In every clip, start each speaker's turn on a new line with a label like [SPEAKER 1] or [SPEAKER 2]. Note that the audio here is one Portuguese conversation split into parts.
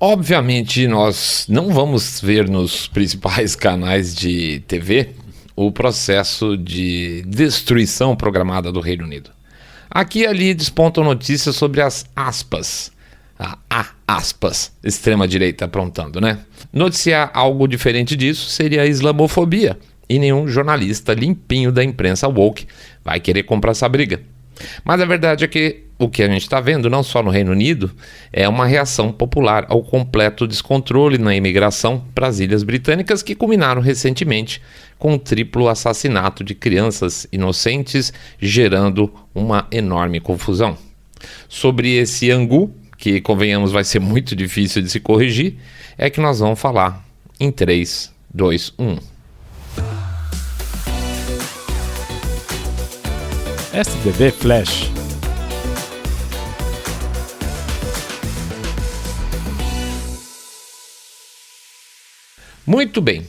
[SPEAKER 1] Obviamente, nós não vamos ver nos principais canais de TV o processo de destruição programada do Reino Unido. Aqui e ali despontam notícias sobre as aspas, extrema-direita aprontando, né? Noticiar algo diferente disso seria a islamofobia, e nenhum jornalista limpinho da imprensa woke vai querer comprar essa briga. Mas a verdade é que o que a gente está vendo, não só no Reino Unido, é uma reação popular ao completo descontrole na imigração para as Ilhas Britânicas, que culminaram recentemente com um triplo assassinato de crianças inocentes, gerando uma enorme confusão. Sobre esse angu, que convenhamos vai ser muito difícil de se corrigir, é que nós vamos falar em 3, 2, 1.
[SPEAKER 2] SDV Flash.
[SPEAKER 1] Muito bem,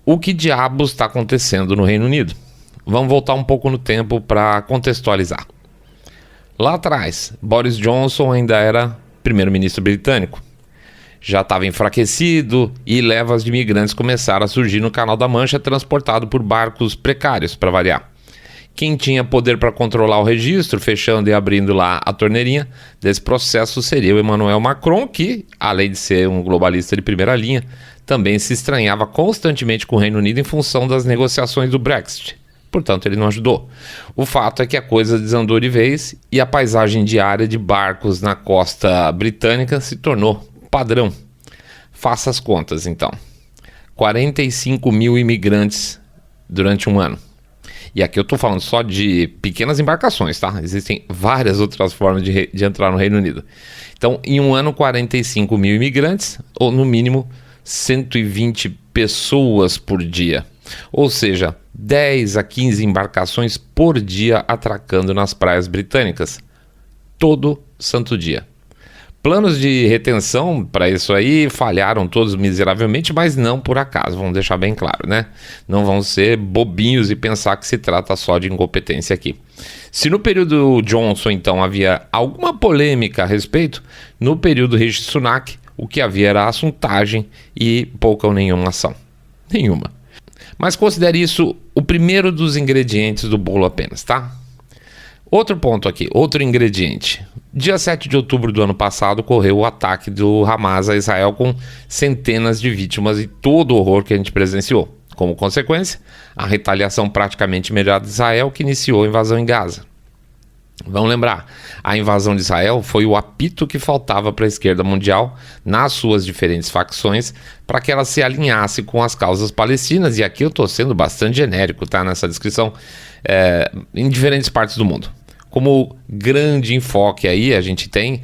[SPEAKER 1] o que diabos está acontecendo no Reino Unido? Vamos voltar um pouco no tempo para contextualizar. Lá atrás, Boris Johnson ainda era primeiro-ministro britânico. Já estava enfraquecido e levas de imigrantes começaram a surgir no Canal da Mancha, transportado por barcos precários, para variar. Quem tinha poder para controlar o registro, fechando e abrindo lá a torneirinha desse processo, seria o Emmanuel Macron, que, além de ser um globalista de primeira linha, também se estranhava constantemente com o Reino Unido em função das negociações do Brexit. Portanto, ele não ajudou. O fato é que a coisa desandou de vez e a paisagem diária de barcos na costa britânica se tornou padrão. Faça as contas, então. 45 mil imigrantes durante um ano. E aqui eu estou falando só de pequenas embarcações, tá? Existem várias outras formas de entrar no Reino Unido. Então, em um ano, 45 mil imigrantes, ou no mínimo 120 pessoas por dia. Ou seja, 10 a 15 embarcações por dia atracando nas praias britânicas. Todo santo dia. Planos de retenção para isso aí falharam todos miseravelmente, mas não por acaso, vamos deixar bem claro, né? Não vão ser bobinhos e pensar que se trata só de incompetência aqui. Se no período Johnson, então, havia alguma polêmica a respeito, no período Rishi Sunak, o que havia era assuntagem e pouca ou nenhuma ação. Nenhuma. Mas considere isso o primeiro dos ingredientes do bolo apenas, tá? Outro ponto aqui, outro ingrediente. Dia 7 de outubro do ano passado ocorreu o ataque do Hamas a Israel com centenas de vítimas e todo o horror que a gente presenciou. Como consequência, a retaliação praticamente imediata de Israel que iniciou a invasão em Gaza. Vamos lembrar, a invasão de Israel foi o apito que faltava para a esquerda mundial, nas suas diferentes facções, para que ela se alinhasse com as causas palestinas, e aqui eu estou sendo bastante genérico, tá, nessa descrição, em diferentes partes do mundo. Como grande enfoque aí, a gente tem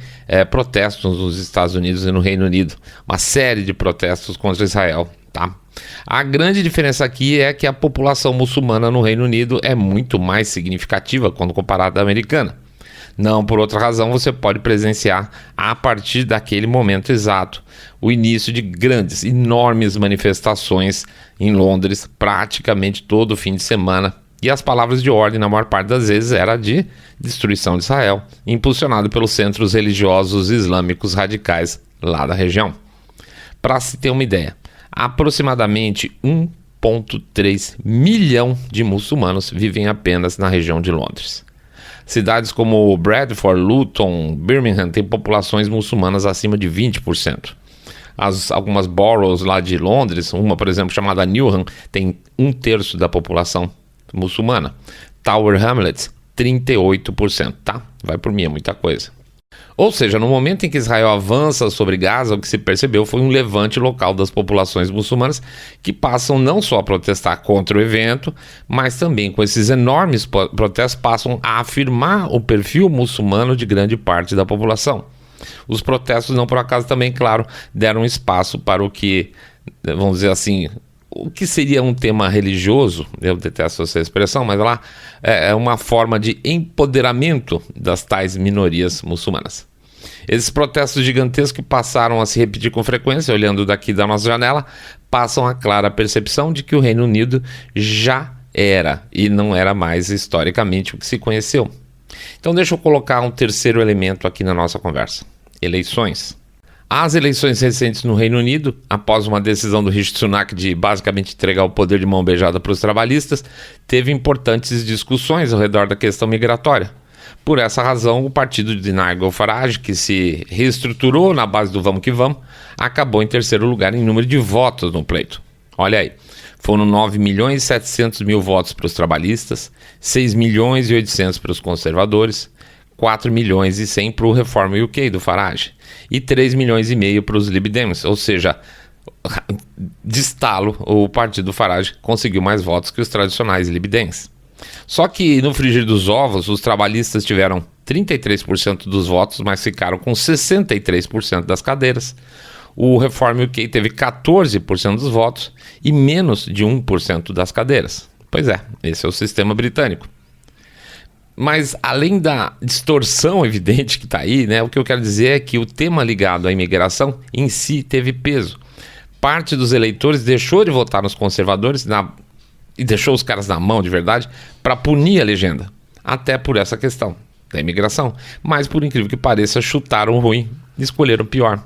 [SPEAKER 1] protestos nos Estados Unidos e no Reino Unido, uma série de protestos contra Israel, tá? A grande diferença aqui é que a população muçulmana no Reino Unido é muito mais significativa quando comparada à americana. Não por outra razão, você pode presenciar, a partir daquele momento exato, o início de grandes, enormes manifestações em Londres, praticamente todo fim de semana. E as palavras de ordem, na maior parte das vezes, era de destruição de Israel, impulsionado pelos centros religiosos islâmicos radicais lá da região. Para se ter uma ideia, aproximadamente 1,3 milhão de muçulmanos vivem apenas na região de Londres. Cidades como Bradford, Luton, Birmingham têm populações muçulmanas acima de 20%. Algumas boroughs lá de Londres, uma por exemplo chamada Newham, tem 1/3 da população muçulmana. Tower Hamlets, 38%, tá? Vai por mim, é muita coisa. Ou seja, no momento em que Israel avança sobre Gaza, o que se percebeu foi um levante local das populações muçulmanas que passam não só a protestar contra o evento, mas também com esses enormes protestos passam a afirmar o perfil muçulmano de grande parte da população. Os protestos não por acaso também, claro, deram espaço para o que, vamos dizer assim, o que seria um tema religioso, eu detesto essa expressão, mas lá é uma forma de empoderamento das tais minorias muçulmanas. Esses protestos gigantescos que passaram a se repetir com frequência, olhando daqui da nossa janela, passam a clara percepção de que o Reino Unido já era e não era mais historicamente o que se conheceu. Então deixa eu colocar um terceiro elemento aqui na nossa conversa: eleições. As eleições recentes no Reino Unido, após uma decisão do Rishi Sunak de basicamente entregar o poder de mão beijada para os trabalhistas, teve importantes discussões ao redor da questão migratória. Por essa razão, o partido de Nigel Farage, que se reestruturou na base do vamos que vamos, acabou em terceiro lugar em número de votos no pleito. Olha aí, foram 9.700.000 votos para os trabalhistas, 6.800.000 para os conservadores, 4.100.000 para o Reform UK do Farage e 3,5 milhões para os Lib Dems, ou seja, de estalo, o partido Farage conseguiu mais votos que os tradicionais Lib Dems. Só que no frigir dos ovos, os trabalhistas tiveram 33% dos votos, mas ficaram com 63% das cadeiras. O Reform UK teve 14% dos votos e menos de 1% das cadeiras. Pois é, esse é o sistema britânico. Mas além da distorção evidente que está aí, né, o que eu quero dizer é que o tema ligado à imigração em si teve peso. Parte dos eleitores deixou de votar nos conservadores e deixou os caras na mão de verdade para punir a legenda. Até por essa questão da imigração. Mas por incrível que pareça, chutaram o ruim e escolheram o pior.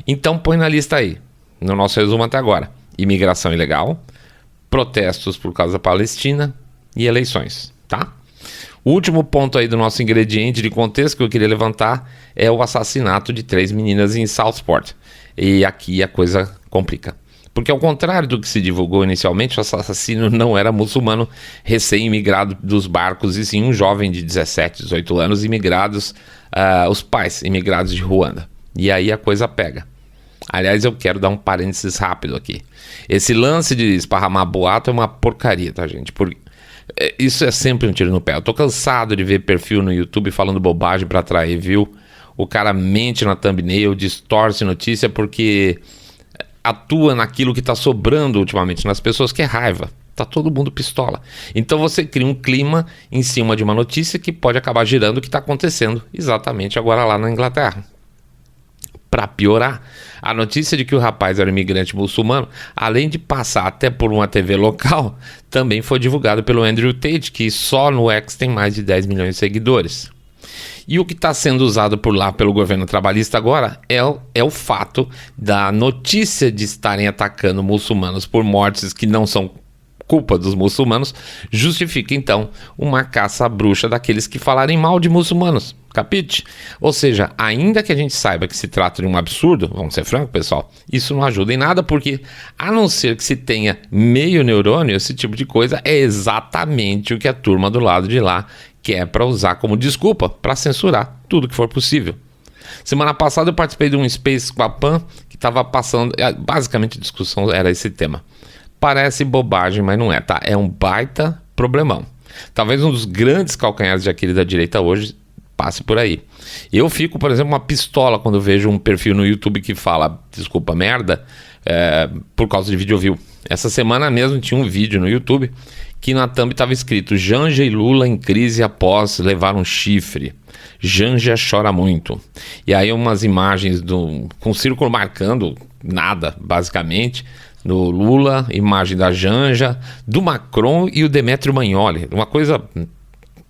[SPEAKER 1] Então põe na lista aí, no nosso resumo até agora: imigração ilegal, protestos por causa da Palestina e eleições, tá? O último ponto aí do nosso ingrediente de contexto que eu queria levantar é o assassinato de 3 meninas em Southport. E aqui a coisa complica. Porque ao contrário do que se divulgou inicialmente, o assassino não era muçulmano recém-imigrado dos barcos, e sim um jovem de 17, 18 anos, imigrados, os pais imigrados de Ruanda. E aí a coisa pega. Aliás, eu quero dar um parênteses rápido aqui. Esse lance de esparramar boato é uma porcaria, tá, gente? Isso é sempre um tiro no pé. Eu tô cansado de ver perfil no YouTube falando bobagem pra atrair view. O cara mente na thumbnail, distorce notícia porque atua naquilo que tá sobrando ultimamente nas pessoas, que é raiva. Tá todo mundo pistola. Então você cria um clima em cima de uma notícia que pode acabar girando o que tá acontecendo exatamente agora lá na Inglaterra. Para piorar, a notícia de que o rapaz era um imigrante muçulmano, além de passar até por uma TV local, também foi divulgado pelo Andrew Tate, que só no X tem mais de 10 milhões de seguidores. E o que está sendo usado por lá pelo governo trabalhista agora é o fato da notícia de estarem atacando muçulmanos por mortes que não são culpa dos muçulmanos, justifica então uma caça à bruxa daqueles que falarem mal de muçulmanos, capite? Ou seja, ainda que a gente saiba que se trata de um absurdo, vamos ser francos, pessoal, isso não ajuda em nada, porque a não ser que se tenha meio neurônio, esse tipo de coisa é exatamente o que a turma do lado de lá quer para usar como desculpa para censurar tudo que for possível. Semana passada eu participei de um Space com a Pan que estava passando, basicamente a discussão era esse tema. Parece bobagem, mas não é, tá? É um baita problemão. Talvez um dos grandes calcanhares de Aquiles da direita hoje passe por aí. Eu fico, por exemplo, uma pistola quando vejo um perfil no YouTube que fala, desculpa, merda, por causa de vídeo view. Essa semana mesmo tinha um vídeo no YouTube que na thumb estava escrito: Janja e Lula em crise após levar um chifre. Janja chora muito. E aí umas imagens com um círculo marcando nada, basicamente, do Lula, imagem da Janja, do Macron e o Demetrio Magnoli. Uma coisa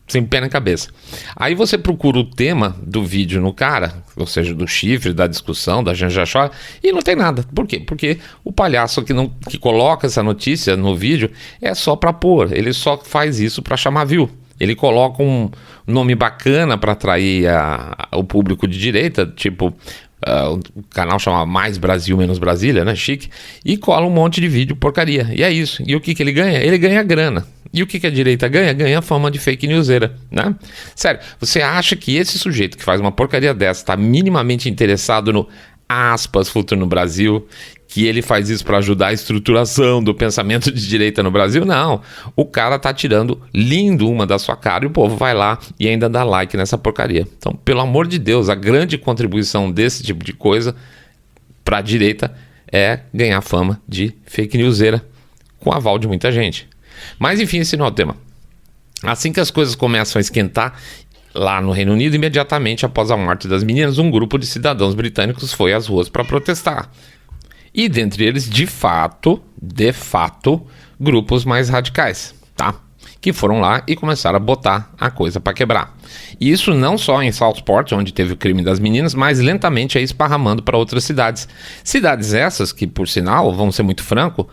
[SPEAKER 1] sem pé na cabeça. Aí você procura o tema do vídeo no cara, ou seja, do chifre, da discussão, da Janja chora, e não tem nada. Por quê? Porque o palhaço que coloca essa notícia no vídeo é só para pôr. Ele só faz isso para chamar view. Ele coloca um nome bacana para atrair o público de direita, tipo... o canal chama Mais Brasil Menos Brasília, né? Chique. E cola um monte de vídeo porcaria. E é isso. E o que ele ganha? Ele ganha grana. E o que a direita ganha? Ganha fama de fake newsera, né? Sério, você acha que esse sujeito que faz uma porcaria dessa tá minimamente interessado no aspas futuro no Brasil, que ele faz isso para ajudar a estruturação do pensamento de direita no Brasil? Não. O cara tá tirando lindo uma da sua cara e o povo vai lá e ainda dá like nessa porcaria. Então, pelo amor de Deus, a grande contribuição desse tipo de coisa para a direita é ganhar fama de fake newsera com aval de muita gente. Mas enfim, esse não é o tema. Assim que as coisas começam a esquentar lá no Reino Unido, imediatamente após a morte das meninas, um grupo de cidadãos britânicos foi às ruas para protestar. E dentre eles, de fato, grupos mais radicais, tá? que foram lá e começaram a botar a coisa para quebrar. E isso não só em Southport, onde teve o crime das meninas, mas lentamente aí esparramando para outras cidades. Cidades essas que, por sinal, vamos ser muito franco,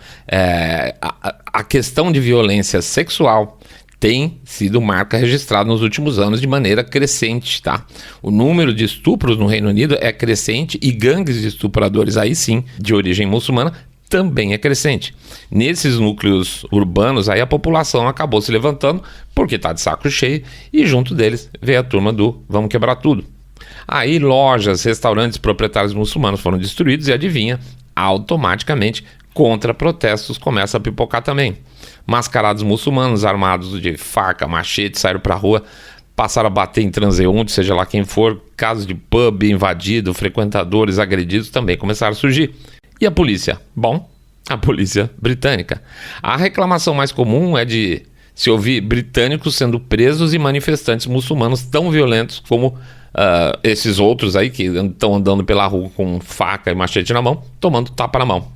[SPEAKER 1] a questão de violência sexual tem sido marca registrada nos últimos anos de maneira crescente, tá? O número de estupros no Reino Unido é crescente e gangues de estupradores, aí sim, de origem muçulmana, também é crescente. Nesses núcleos urbanos, aí a população acabou se levantando porque tá de saco cheio e junto deles veio a turma do vamos quebrar tudo. Aí lojas, restaurantes, proprietários muçulmanos foram destruídos e adivinha, automaticamente contra-protestos começam a pipocar também. Mascarados muçulmanos armados de faca, machete, saíram pra rua, passaram a bater em transeunte, seja lá quem for, casos de pub invadido, frequentadores agredidos também começaram a surgir. E a polícia? Bom, a polícia britânica. A reclamação mais comum é de se ouvir britânicos sendo presos e manifestantes muçulmanos tão violentos como esses outros aí que estão andando pela rua com faca e machete na mão, tomando tapa na mão.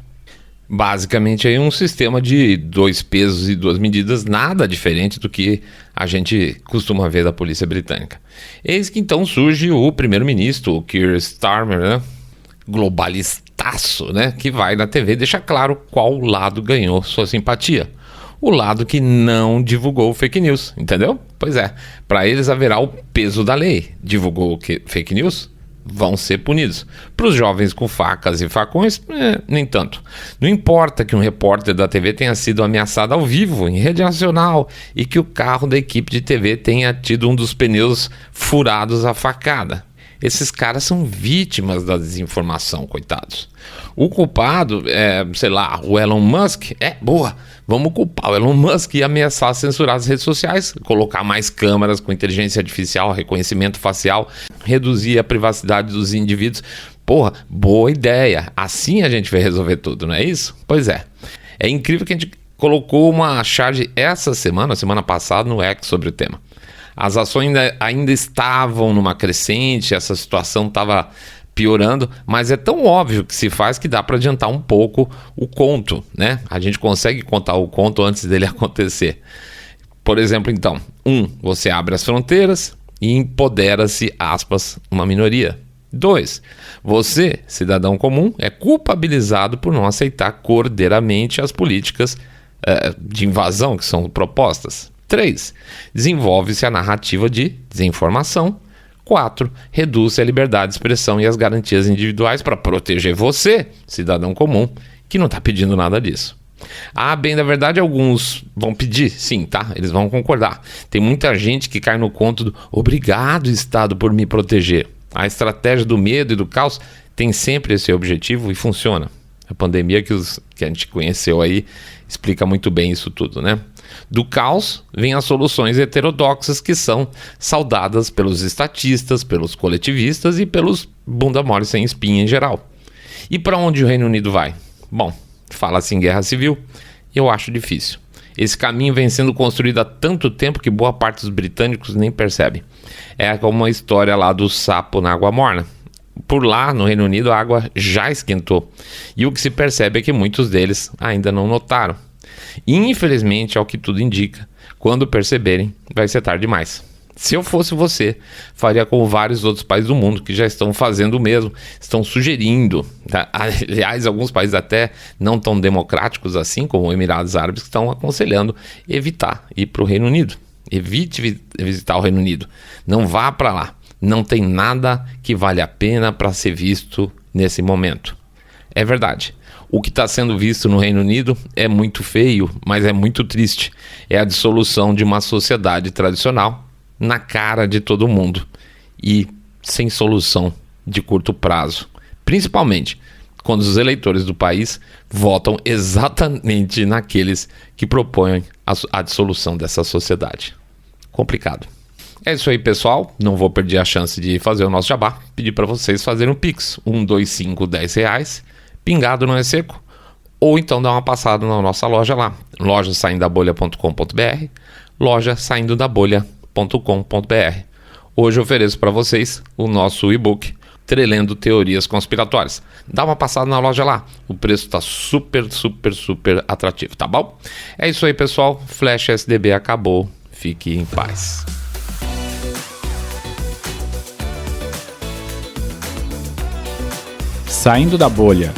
[SPEAKER 1] Basicamente aí um sistema de 2 pesos e 2 medidas, nada diferente do que a gente costuma ver da polícia britânica. Eis que então surge o primeiro-ministro, o Keir Starmer, né? Globalistaço, né? Que vai na TV e deixa claro qual lado ganhou sua simpatia. O lado que não divulgou fake news, entendeu? Pois é, para eles haverá o peso da lei. Divulgou fake news? Vão ser punidos. Para os jovens com facas e facões, nem tanto. Não importa que um repórter da TV tenha sido ameaçado ao vivo, em rede nacional, e que o carro da equipe de TV tenha tido um dos pneus furados à facada. Esses caras são vítimas da desinformação, coitados. O culpado é, sei lá, o Elon Musk. Vamos culpar o Elon Musk e ameaçar censurar as redes sociais, colocar mais câmeras com inteligência artificial, reconhecimento facial, reduzir a privacidade dos indivíduos. Porra, boa ideia. Assim a gente vai resolver tudo, não é isso? Pois é. É incrível que a gente colocou uma charge essa semana passada, no X sobre o tema. As ações ainda estavam numa crescente, essa situação estava piorando, mas é tão óbvio que se faz que dá para adiantar um pouco o conto, né? A gente consegue contar o conto antes dele acontecer. Por exemplo, então, você abre as fronteiras e empodera-se, aspas, uma minoria. 2, você, cidadão comum, é culpabilizado por não aceitar cordeiramente as políticas de invasão que são propostas. 3, desenvolve-se a narrativa de desinformação. 4, reduz a liberdade de expressão e as garantias individuais para proteger você, cidadão comum, que não está pedindo nada disso. Bem, na verdade, alguns vão pedir, sim, tá? Eles vão concordar. Tem muita gente que cai no conto do obrigado, Estado, por me proteger. A estratégia do medo e do caos tem sempre esse objetivo e funciona. A pandemia que a gente conheceu aí explica muito bem isso tudo, né? Do caos vêm as soluções heterodoxas que são saudadas pelos estatistas, pelos coletivistas e pelos bunda mole sem espinha em geral. E para onde o Reino Unido vai? Bom, fala-se em guerra civil e eu acho difícil. Esse caminho vem sendo construído há tanto tempo que boa parte dos britânicos nem percebe. É como a história lá do sapo na água morna. Por lá, no Reino Unido, a água já esquentou. E o que se percebe é que muitos deles ainda não notaram. Infelizmente, ao que tudo indica, quando perceberem, vai ser tarde demais. Se eu fosse você, faria como vários outros países do mundo que já estão fazendo o mesmo, estão sugerindo. Tá? Aliás, alguns países até não tão democráticos assim, como os Emirados Árabes, que estão aconselhando evitar ir para o Reino Unido. Evite visitar o Reino Unido. Não vá para lá. Não tem nada que vale a pena para ser visto nesse momento. É verdade. O que está sendo visto no Reino Unido é muito feio, mas é muito triste. É a dissolução de uma sociedade tradicional na cara de todo mundo e sem solução de curto prazo. Principalmente quando os eleitores do país votam exatamente naqueles que propõem a dissolução dessa sociedade. Complicado. É isso aí, pessoal. Não vou perder a chance de fazer o nosso jabá. Pedir para vocês fazerem um Pix. 125 R$10. Pingado não é seco. Ou então dar uma passada na nossa loja lá. lojasaindabolha.com.br. lojasaindodabolha.com.br. Hoje eu ofereço para vocês o nosso e-book trelendo teorias conspiratórias. Dá uma passada na loja lá. O preço está super atrativo, tá bom? É isso aí, pessoal. Flash SDB acabou. Fique em paz.
[SPEAKER 2] Saindo da bolha.